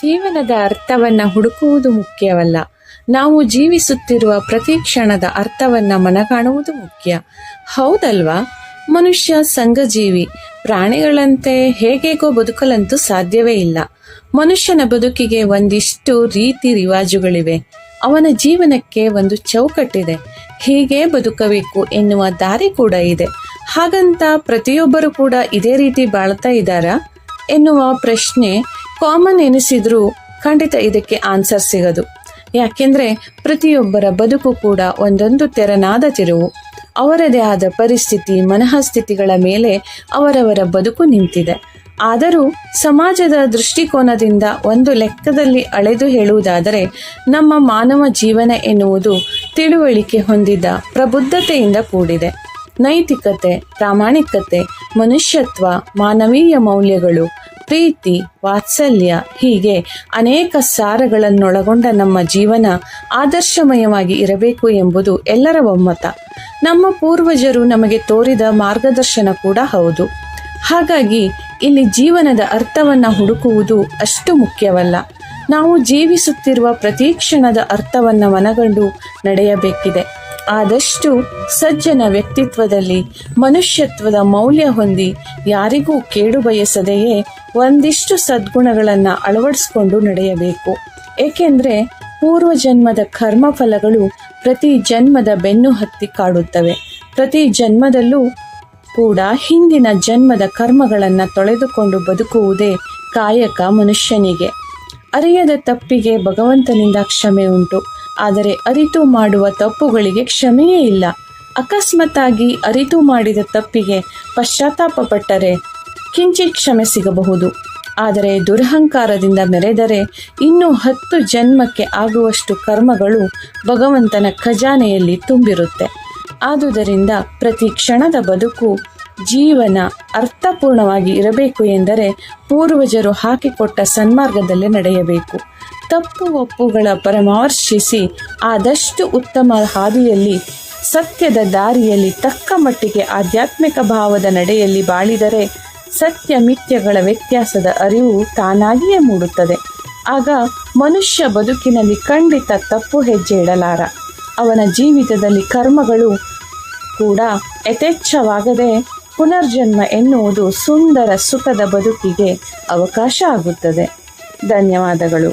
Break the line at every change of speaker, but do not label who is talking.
ಜೀವನದ ಅರ್ಥವನ್ನ ಹುಡುಕುವುದು ಮುಖ್ಯವಲ್ಲ, ನಾವು ಜೀವಿಸುತ್ತಿರುವ ಪ್ರತಿ ಕ್ಷಣದ ಅರ್ಥವನ್ನ ಮನಗಾಣುವುದು ಮುಖ್ಯ. ಹೌದಲ್ವಾ? ಮನುಷ್ಯ ಸಂಘಜೀವಿ. ಪ್ರಾಣಿಗಳಂತೆ ಹೇಗೇಗೋ ಬದುಕಲಂತೂ ಸಾಧ್ಯವೇ ಇಲ್ಲ. ಮನುಷ್ಯನ ಬದುಕಿಗೆ ಒಂದಿಷ್ಟು ರೀತಿ ರಿವಾಜುಗಳಿವೆ. ಅವನ ಜೀವನಕ್ಕೆ ಒಂದು ಚೌಕಟ್ಟಿದೆ. ಹೀಗೆ ಬದುಕಬೇಕು ಎನ್ನುವ ದಾರಿ ಕೂಡ ಇದೆ. ಹಾಗಂತ ಪ್ರತಿಯೊಬ್ಬರು ಕೂಡ ಇದೇ ರೀತಿ ಬಾಳ್ತಾ ಇದ್ದಾರಾ ಎನ್ನುವ ಪ್ರಶ್ನೆ ಕಾಮನ್ ಎನಿಸಿದ್ರೂ ಖಂಡಿತ ಇದಕ್ಕೆ ಆನ್ಸರ್ ಸಿಗದು. ಯಾಕೆಂದ್ರೆ ಪ್ರತಿಯೊಬ್ಬರ ಬದುಕು ಕೂಡ ಒಂದೊಂದು ತೆರನಾದ ತಿರುವು. ಅವರದೇ ಆದ ಪರಿಸ್ಥಿತಿ, ಮನಃಸ್ಥಿತಿಗಳ ಮೇಲೆ ಅವರವರ ಬದುಕು ನಿಂತಿದೆ. ಆದರೂ ಸಮಾಜದ ದೃಷ್ಟಿಕೋನದಿಂದ ಒಂದು ಲೆಕ್ಕದಲ್ಲಿ ಅಳೆದು ಹೇಳುವುದಾದರೆ, ನಮ್ಮ ಮಾನವ ಜೀವನ ಎನ್ನುವುದು ತಿಳುವಳಿಕೆ ಹೊಂದಿದ ಪ್ರಬುದ್ಧತೆಯಿಂದ ಕೂಡಿದೆ. ನೈತಿಕತೆ, ಪ್ರಾಮಾಣಿಕತೆ, ಮನುಷ್ಯತ್ವ, ಮಾನವೀಯ ಮೌಲ್ಯಗಳು, ಪ್ರೀತಿ, ವಾತ್ಸಲ್ಯ ಹೀಗೆ ಅನೇಕ ಸಾರಗಳನ್ನೊಳಗೊಂಡ ನಮ್ಮ ಜೀವನ ಆದರ್ಶಮಯವಾಗಿ ಇರಬೇಕು ಎಂಬುದು ಎಲ್ಲರ ಒಮ್ಮತ. ನಮ್ಮ ಪೂರ್ವಜರು ನಮಗೆ ತೋರಿದ ಮಾರ್ಗದರ್ಶನ ಕೂಡ ಹೌದು. ಹಾಗಾಗಿ ಇಲ್ಲಿ ಜೀವನದ ಅರ್ಥವನ್ನ ಹುಡುಕುವುದು ಅಷ್ಟು ಮುಖ್ಯವಲ್ಲ. ನಾವು ಜೀವಿಸುತ್ತಿರುವ ಪ್ರತಿ ಕ್ಷಣದ ಅರ್ಥವನ್ನ ಮನಗಂಡು ನಡೆಯಬೇಕಿದೆ. ಆದಷ್ಟು ಸಜ್ಜನ ವ್ಯಕ್ತಿತ್ವದಲ್ಲಿ ಮನುಷ್ಯತ್ವದ ಮೌಲ್ಯ ಹೊಂದಿ ಯಾರಿಗೂ ಕೇಡು ಬಯಸದೆಯೇ ಒಂದಿಷ್ಟು ಸದ್ಗುಣಗಳನ್ನು ಅಳವಡಿಸಿಕೊಂಡು ನಡೆಯಬೇಕು. ಏಕೆಂದ್ರೆ ಪೂರ್ವ ಜನ್ಮದ ಕರ್ಮ ಫಲಗಳು ಪ್ರತಿ ಜನ್ಮದ ಬೆನ್ನು ಹತ್ತಿ ಕಾಡುತ್ತವೆ. ಪ್ರತಿ ಜನ್ಮದಲ್ಲೂ ಕೂಡ ಹಿಂದಿನ ಜನ್ಮದ ಕರ್ಮಗಳನ್ನು ತೊಳೆದುಕೊಂಡು ಬದುಕುವುದೇ ಕಾಯಕ ಮನುಷ್ಯನಿಗೆ. ಅರಿಯದ ತಪ್ಪಿಗೆ ಭಗವಂತನಿಂದ ಕ್ಷಮೆ ಉಂಟು, ಆದರೆ ಅರಿತು ಮಾಡುವ ತಪ್ಪುಗಳಿಗೆ ಕ್ಷಮೆಯೇ ಇಲ್ಲ. ಅಕಸ್ಮಾತ್ತಾಗಿ ಅರಿತು ಮಾಡಿದ ತಪ್ಪಿಗೆ ಪಶ್ಚಾತ್ತಾಪ ಪಟ್ಟರೆ ಕಿಂಚಿತ್ ಕ್ಷಮೆ ಸಿಗಬಹುದು. ಆದರೆ ದುರಹಂಕಾರದಿಂದ ಮೆರೆದರೆ ಇನ್ನೂ 10 ಜನ್ಮಕ್ಕೆ ಆಗುವಷ್ಟು ಕರ್ಮಗಳು ಭಗವಂತನ ಖಜಾನೆಯಲ್ಲಿ ತುಂಬಿರುತ್ತೆ. ಆದುದರಿಂದ ಪ್ರತಿ ಕ್ಷಣದ ಬದುಕು, ಜೀವನ ಅರ್ಥಪೂರ್ಣವಾಗಿ ಇರಬೇಕು ಎಂದರೆ ಪೂರ್ವಜರು ಹಾಕಿಕೊಟ್ಟ ಸನ್ಮಾರ್ಗದಲ್ಲೇ ನಡೆಯಬೇಕು. ತಪ್ಪು ಒಪ್ಪುಗಳ ಪರಾಮರ್ಶಿಸಿ ಆದಷ್ಟು ಉತ್ತಮ ಹಾದಿಯಲ್ಲಿ, ಸತ್ಯದ ದಾರಿಯಲ್ಲಿ, ತಕ್ಕ ಮಟ್ಟಿಗೆ ಆಧ್ಯಾತ್ಮಿಕ ಭಾವದ ನಡೆಯಲ್ಲಿ ಬಾಳಿದರೆ ಸತ್ಯ ಮಿಥ್ಯಗಳ ವ್ಯತ್ಯಾಸದ ಅರಿವು ತಾನಾಗಿಯೇ ಮೂಡುತ್ತದೆ. ಆಗ ಮನುಷ್ಯ ಬದುಕಿನಲ್ಲಿ ಖಂಡಿತ ತಪ್ಪು ಹೆಜ್ಜೆ ಇಡಲಾರ. ಅವನ ಜೀವಿತದಲ್ಲಿ ಕರ್ಮಗಳು ಕೂಡ ಯಥೇಚ್ಛವಾಗದೆ ಪುನರ್ಜನ್ಮ ಎನ್ನುವುದು ಸುಂದರ ಸುಖದ ಬದುಕಿಗೆ ಅವಕಾಶ ಆಗುತ್ತದೆ. ಧನ್ಯವಾದಗಳು.